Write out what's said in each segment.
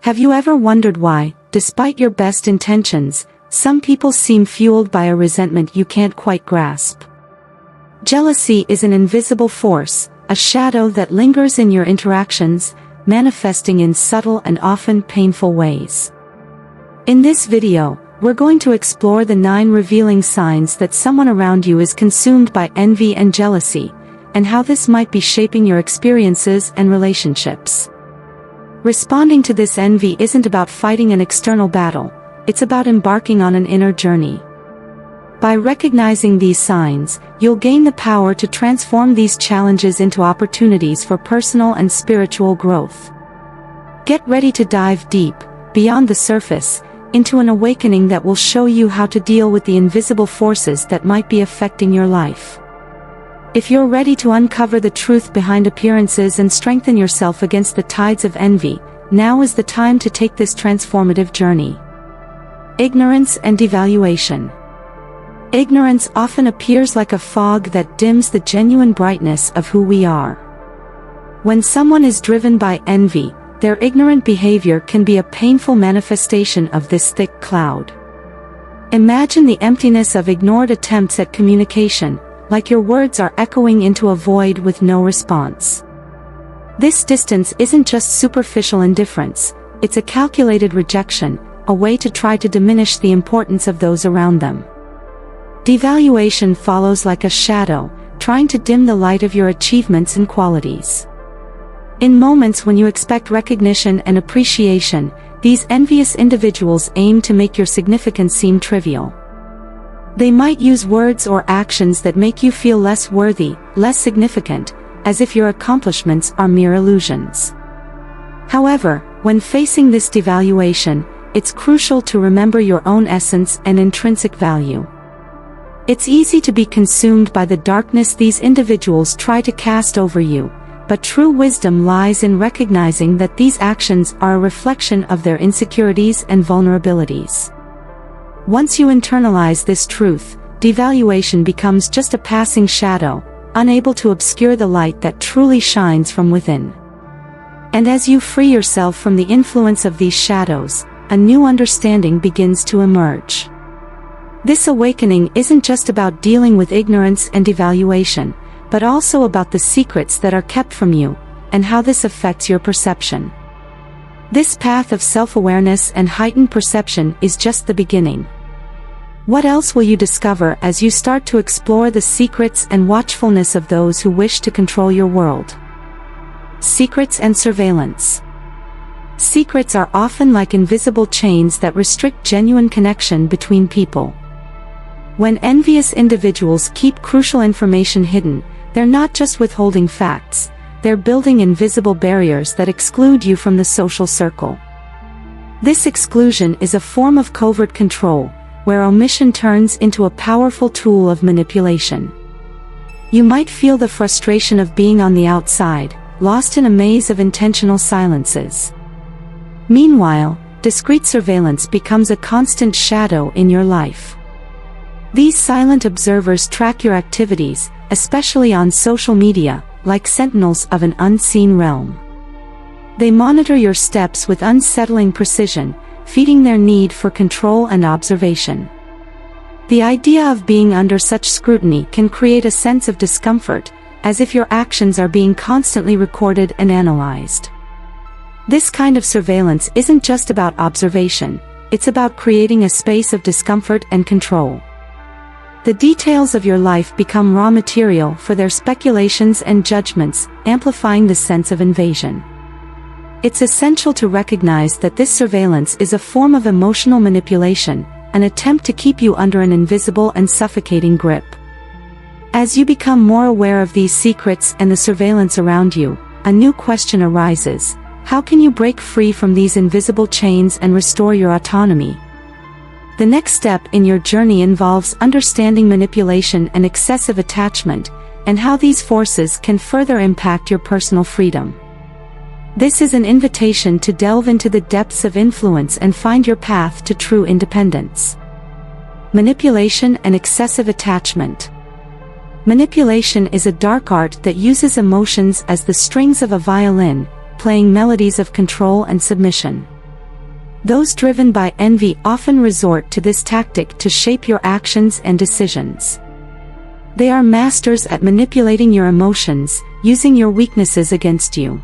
Have you ever wondered why, despite your best intentions, some people seem fueled by a resentment you can't quite grasp? Jealousy is an invisible force, a shadow that lingers in your interactions, manifesting in subtle and often painful ways. In this video, we're going to explore the 9 revealing signs that someone around you is consumed by envy and jealousy, and how this might be shaping your experiences and relationships. Responding to this envy isn't about fighting an external battle, it's about embarking on an inner journey. By recognizing these signs, you'll gain the power to transform these challenges into opportunities for personal and spiritual growth. Get ready to dive deep, beyond the surface, into an awakening that will show you how to deal with the invisible forces that might be affecting your life. If you're ready to uncover the truth behind appearances and strengthen yourself against the tides of envy, now is the time to take this transformative journey. Ignorance and devaluation. Ignorance often appears like a fog that dims the genuine brightness of who we are. When someone is driven by envy, their ignorant behavior can be a painful manifestation of this thick cloud. Imagine the emptiness of ignored attempts at communication, like your words are echoing into a void with no response. This distance isn't just superficial indifference, it's a calculated rejection, a way to try to diminish the importance of those around them. Devaluation follows like a shadow, trying to dim the light of your achievements and qualities. In moments when you expect recognition and appreciation, these envious individuals aim to make your significance seem trivial. They might use words or actions that make you feel less worthy, less significant, as if your accomplishments are mere illusions. However, when facing this devaluation, it's crucial to remember your own essence and intrinsic value. It's easy to be consumed by the darkness these individuals try to cast over you, but true wisdom lies in recognizing that these actions are a reflection of their insecurities and vulnerabilities. Once you internalize this truth, devaluation becomes just a passing shadow, unable to obscure the light that truly shines from within. And as you free yourself from the influence of these shadows, a new understanding begins to emerge. This awakening isn't just about dealing with ignorance and devaluation, but also about the secrets that are kept from you, and how this affects your perception. This path of self-awareness and heightened perception is just the beginning. What else will you discover as you start to explore the secrets and watchfulness of those who wish to control your world? Secrets and surveillance. Secrets are often like invisible chains that restrict genuine connection between people. When envious individuals keep crucial information hidden, they're not just withholding facts, they're building invisible barriers that exclude you from the social circle. This exclusion is a form of covert control, where omission turns into a powerful tool of manipulation. You might feel the frustration of being on the outside, lost in a maze of intentional silences. Meanwhile, discreet surveillance becomes a constant shadow in your life. These silent observers track your activities, especially on social media, like sentinels of an unseen realm. They monitor your steps with unsettling precision, feeding their need for control and observation. The idea of being under such scrutiny can create a sense of discomfort, as if your actions are being constantly recorded and analyzed. This kind of surveillance isn't just about observation, it's about creating a space of discomfort and control. The details of your life become raw material for their speculations and judgments, amplifying the sense of invasion. It's essential to recognize that this surveillance is a form of emotional manipulation, an attempt to keep you under an invisible and suffocating grip. As you become more aware of these secrets and the surveillance around you, a new question arises: how can you break free from these invisible chains and restore your autonomy? The next step in your journey involves understanding manipulation and excessive attachment, and how these forces can further impact your personal freedom. This is an invitation to delve into the depths of influence and find your path to true independence. Manipulation and excessive attachment. Manipulation is a dark art that uses emotions as the strings of a violin, playing melodies of control and submission. Those driven by envy often resort to this tactic to shape your actions and decisions. They are masters at manipulating your emotions, using your weaknesses against you.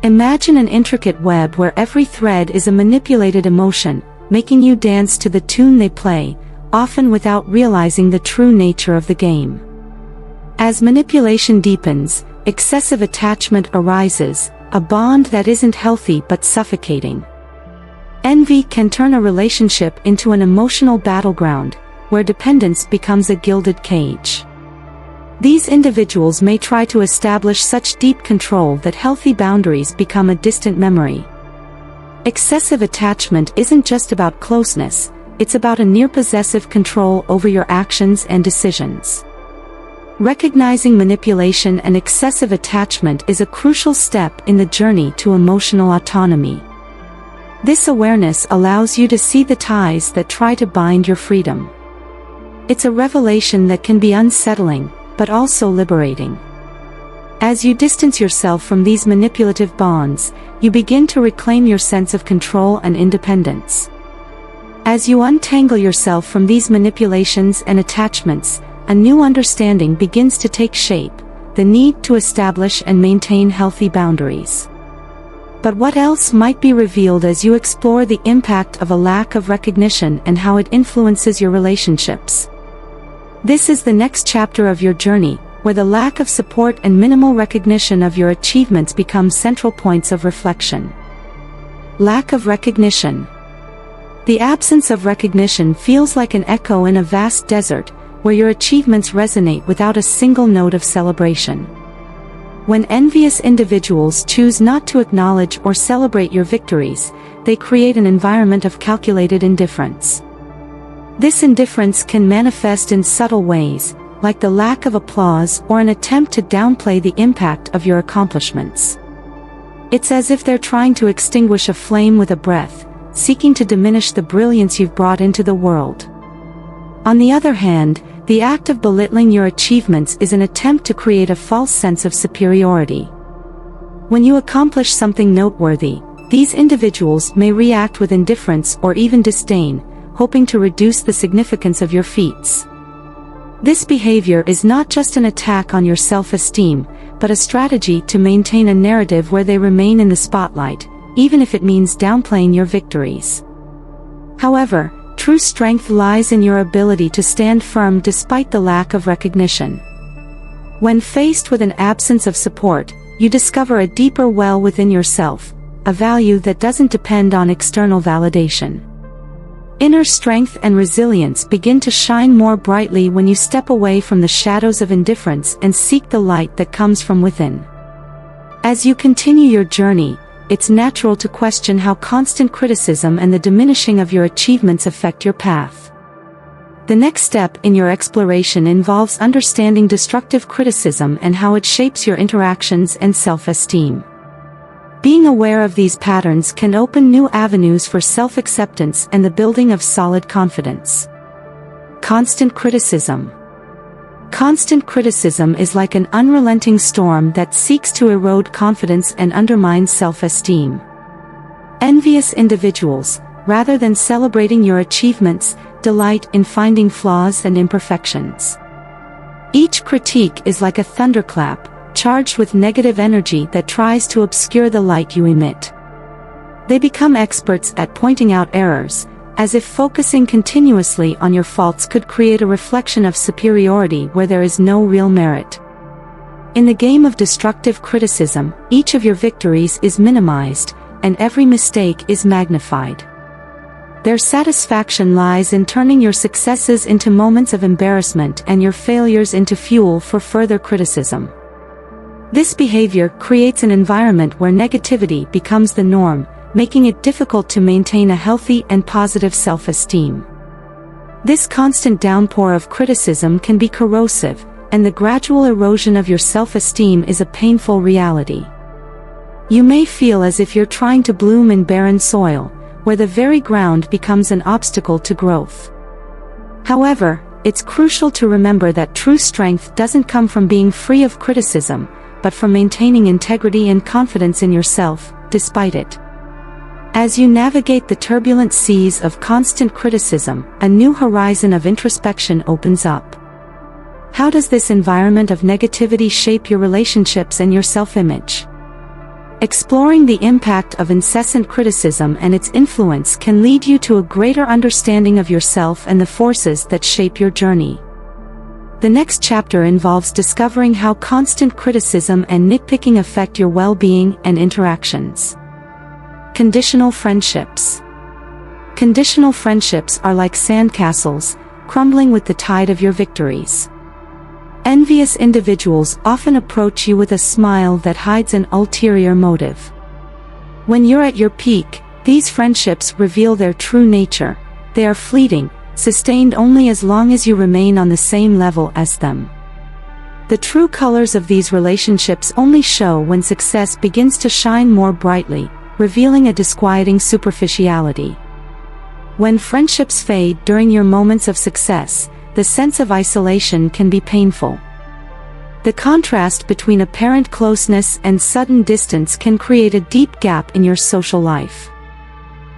Imagine an intricate web where every thread is a manipulated emotion, making you dance to the tune they play, often without realizing the true nature of the game. As manipulation deepens, excessive attachment arises, a bond that isn't healthy but suffocating. Envy can turn a relationship into an emotional battleground, where dependence becomes a gilded cage. These individuals may try to establish such deep control that healthy boundaries become a distant memory. Excessive attachment isn't just about closeness, it's about a near-possessive control over your actions and decisions. Recognizing manipulation and excessive attachment is a crucial step in the journey to emotional autonomy. This awareness allows you to see the ties that try to bind your freedom. It's a revelation that can be unsettling, but also liberating. As you distance yourself from these manipulative bonds, you begin to reclaim your sense of control and independence. As you untangle yourself from these manipulations and attachments, a new understanding begins to take shape: the need to establish and maintain healthy boundaries. But what else might be revealed as you explore the impact of a lack of recognition and how it influences your relationships? This is the next chapter of your journey, where the lack of support and minimal recognition of your achievements become central points of reflection. Lack of recognition. The absence of recognition feels like an echo in a vast desert, where your achievements resonate without a single note of celebration. When envious individuals choose not to acknowledge or celebrate your victories, they create an environment of calculated indifference. This indifference can manifest in subtle ways, like the lack of applause or an attempt to downplay the impact of your accomplishments. It's as if they're trying to extinguish a flame with a breath, seeking to diminish the brilliance you've brought into the world. On the other hand, the act of belittling your achievements is an attempt to create a false sense of superiority. When you accomplish something noteworthy, these individuals may react with indifference or even disdain, hoping to reduce the significance of your feats. This behavior is not just an attack on your self-esteem, but a strategy to maintain a narrative where they remain in the spotlight, even if it means downplaying your victories. However, true strength lies in your ability to stand firm despite the lack of recognition. When faced with an absence of support, you discover a deeper well within yourself, a value that doesn't depend on external validation. Inner strength and resilience begin to shine more brightly when you step away from the shadows of indifference and seek the light that comes from within. As you continue your journey, it's natural to question how constant criticism and the diminishing of your achievements affect your path. The next step in your exploration involves understanding destructive criticism and how it shapes your interactions and self-esteem. Being aware of these patterns can open new avenues for self-acceptance and the building of solid confidence. Constant criticism. Constant criticism is like an unrelenting storm that seeks to erode confidence and undermine self-esteem. Envious individuals, rather than celebrating your achievements, delight in finding flaws and imperfections. Each critique is like a thunderclap, charged with negative energy that tries to obscure the light you emit. They become experts at pointing out errors, as if focusing continuously on your faults could create a reflection of superiority where there is no real merit. In the game of destructive criticism, each of your victories is minimized, and every mistake is magnified. Their satisfaction lies in turning your successes into moments of embarrassment and your failures into fuel for further criticism. This behavior creates an environment where negativity becomes the norm, making it difficult to maintain a healthy and positive self-esteem. This constant downpour of criticism can be corrosive, and the gradual erosion of your self-esteem is a painful reality. You may feel as if you're trying to bloom in barren soil, where the very ground becomes an obstacle to growth. However, it's crucial to remember that true strength doesn't come from being free of criticism, but from maintaining integrity and confidence in yourself, despite it. As you navigate the turbulent seas of constant criticism, a new horizon of introspection opens up. How does this environment of negativity shape your relationships and your self-image? Exploring the impact of incessant criticism and its influence can lead you to a greater understanding of yourself and the forces that shape your journey. The next chapter involves discovering how constant criticism and nitpicking affect your well-being and interactions. Conditional friendships. Conditional friendships are like sandcastles, crumbling with the tide of your victories. Envious individuals often approach you with a smile that hides an ulterior motive. When you're at your peak, these friendships reveal their true nature. They are fleeting, sustained only as long as you remain on the same level as them. The true colors of these relationships only show when success begins to shine more brightly, revealing a disquieting superficiality. When friendships fade during your moments of success, the sense of isolation can be painful. The contrast between apparent closeness and sudden distance can create a deep gap in your social life.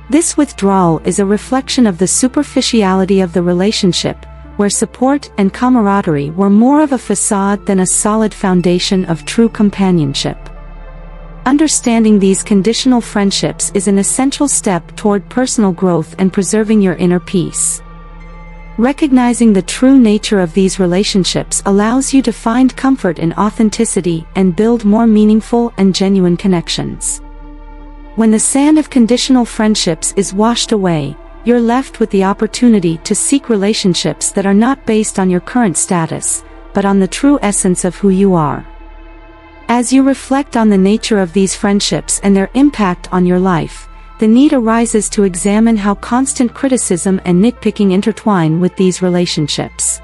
This withdrawal is a reflection of the superficiality of the relationship, where support and camaraderie were more of a facade than a solid foundation of true companionship. Understanding these conditional friendships is an essential step toward personal growth and preserving your inner peace. Recognizing the true nature of these relationships allows you to find comfort in authenticity and build more meaningful and genuine connections. When the sand of conditional friendships is washed away, you're left with the opportunity to seek relationships that are not based on your current status, but on the true essence of who you are. As you reflect on the nature of these friendships and their impact on your life, the need arises to examine how constant criticism and nitpicking intertwine with these relationships.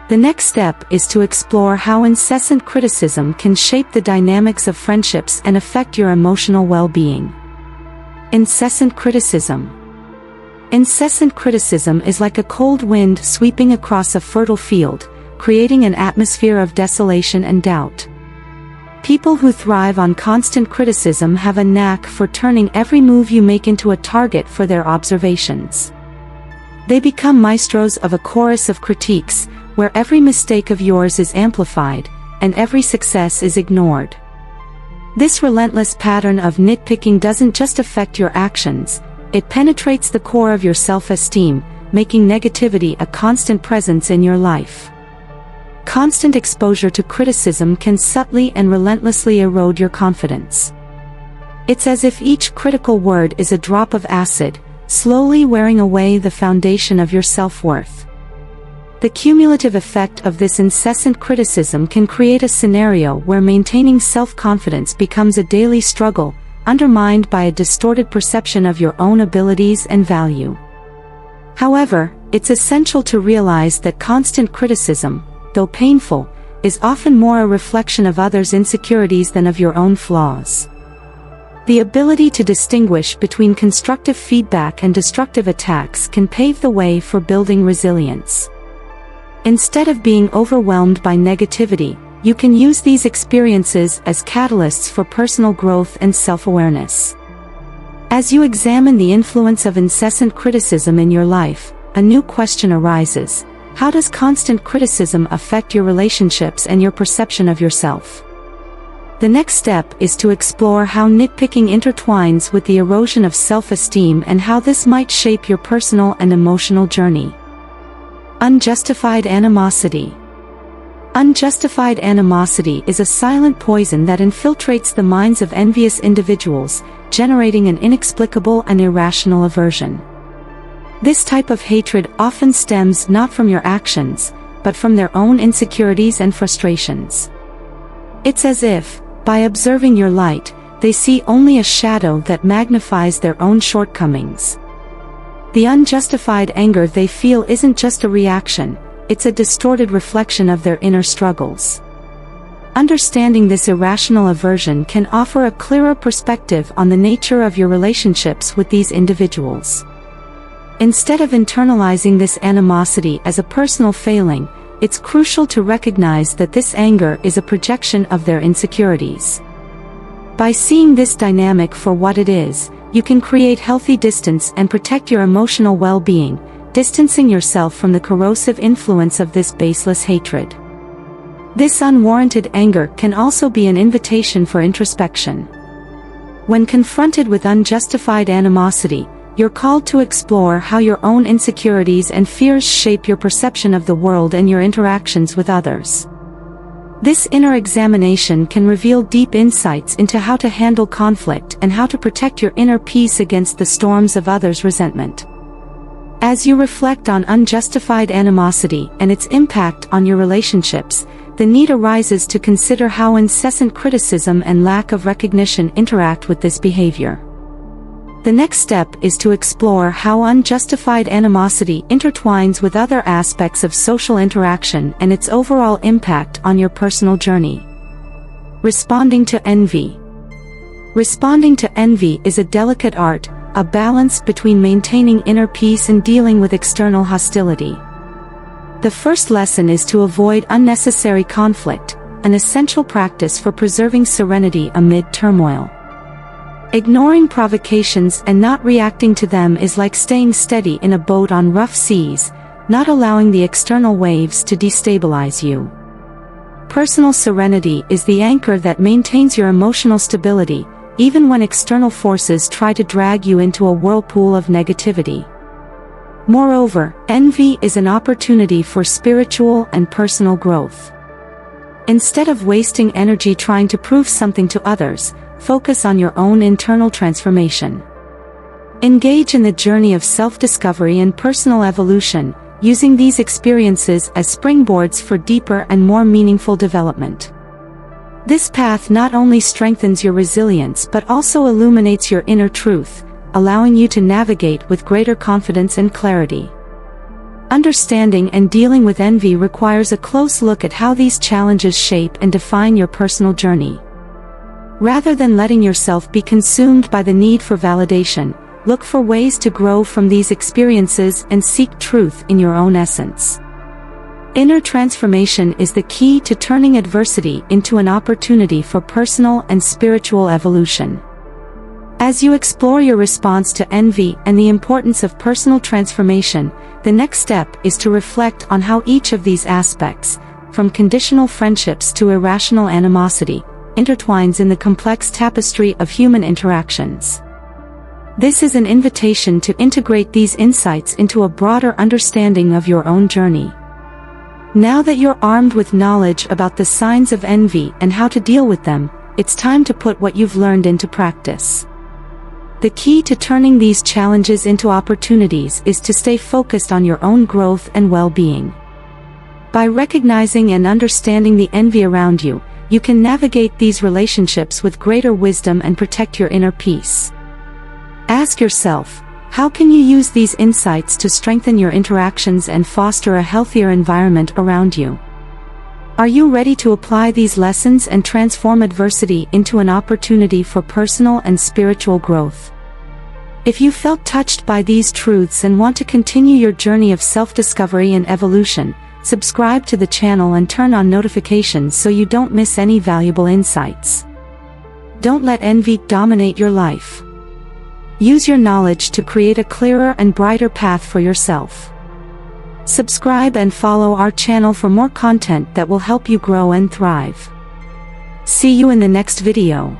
The next step is to explore how incessant criticism can shape the dynamics of friendships and affect your emotional well-being. Incessant criticism. Incessant criticism is like a cold wind sweeping across a fertile field, creating an atmosphere of desolation and doubt. People who thrive on constant criticism have a knack for turning every move you make into a target for their observations. They become maestros of a chorus of critiques, where every mistake of yours is amplified, and every success is ignored. This relentless pattern of nitpicking doesn't just affect your actions, it penetrates the core of your self-esteem, making negativity a constant presence in your life. Constant exposure to criticism can subtly and relentlessly erode your confidence. It's as if each critical word is a drop of acid, slowly wearing away the foundation of your self-worth. The cumulative effect of this incessant criticism can create a scenario where maintaining self-confidence becomes a daily struggle, undermined by a distorted perception of your own abilities and value. However, it's essential to realize that constant criticism, though painful, is often more a reflection of others' insecurities than of your own flaws. The ability to distinguish between constructive feedback and destructive attacks can pave the way for building resilience. Instead of being overwhelmed by negativity, you can use these experiences as catalysts for personal growth and self-awareness. As you examine the influence of incessant criticism in your life, a new question arises. How does constant criticism affect your relationships and your perception of yourself? The next step is to explore how nitpicking intertwines with the erosion of self-esteem and how this might shape your personal and emotional journey. Unjustified animosity. Unjustified animosity is a silent poison that infiltrates the minds of envious individuals, generating an inexplicable and irrational aversion. This type of hatred often stems not from your actions, but from their own insecurities and frustrations. It's as if, by observing your light, they see only a shadow that magnifies their own shortcomings. The unjustified anger they feel isn't just a reaction, it's a distorted reflection of their inner struggles. Understanding this irrational aversion can offer a clearer perspective on the nature of your relationships with these individuals. Instead of internalizing this animosity as a personal failing, it's crucial to recognize that this anger is a projection of their insecurities. By seeing this dynamic for what it is, you can create healthy distance and protect your emotional well-being, distancing yourself from the corrosive influence of this baseless hatred. This unwarranted anger can also be an invitation for introspection. When confronted with unjustified animosity, you're called to explore how your own insecurities and fears shape your perception of the world and your interactions with others. This inner examination can reveal deep insights into how to handle conflict and how to protect your inner peace against the storms of others' resentment. As you reflect on unjustified animosity and its impact on your relationships, the need arises to consider how incessant criticism and lack of recognition interact with this behavior. The next step is to explore how unjustified animosity intertwines with other aspects of social interaction and its overall impact on your personal journey. Responding to envy. Responding to envy is a delicate art, a balance between maintaining inner peace and dealing with external hostility. The first lesson is to avoid unnecessary conflict, an essential practice for preserving serenity amid turmoil. Ignoring provocations and not reacting to them is like staying steady in a boat on rough seas, not allowing the external waves to destabilize you. Personal serenity is the anchor that maintains your emotional stability, even when external forces try to drag you into a whirlpool of negativity. Moreover, envy is an opportunity for spiritual and personal growth. Instead of wasting energy trying to prove something to others, focus on your own internal transformation. Engage in the journey of self-discovery and personal evolution, using these experiences as springboards for deeper and more meaningful development. This path not only strengthens your resilience but also illuminates your inner truth, allowing you to navigate with greater confidence and clarity. Understanding and dealing with envy requires a close look at how these challenges shape and define your personal journey. Rather than letting yourself be consumed by the need for validation, look for ways to grow from these experiences and seek truth in your own essence. Inner transformation is the key to turning adversity into an opportunity for personal and spiritual evolution. As you explore your response to envy and the importance of personal transformation, the next step is to reflect on how each of these aspects, from conditional friendships to irrational animosity, intertwines in the complex tapestry of human interactions. This is an invitation to integrate these insights into a broader understanding of your own journey. Now that you're armed with knowledge about the signs of envy and how to deal with them, it's time to put what you've learned into practice. The key to turning these challenges into opportunities is to stay focused on your own growth and well-being. By recognizing and understanding the envy around you, you can navigate these relationships with greater wisdom and protect your inner peace. Ask yourself, how can you use these insights to strengthen your interactions and foster a healthier environment around you? Are you ready to apply these lessons and transform adversity into an opportunity for personal and spiritual growth? If you felt touched by these truths and want to continue your journey of self-discovery and evolution, subscribe to the channel and turn on notifications so you don't miss any valuable insights. Don't let envy dominate your life. Use your knowledge to create a clearer and brighter path for yourself. Subscribe and follow our channel for more content that will help you grow and thrive. See you in the next video.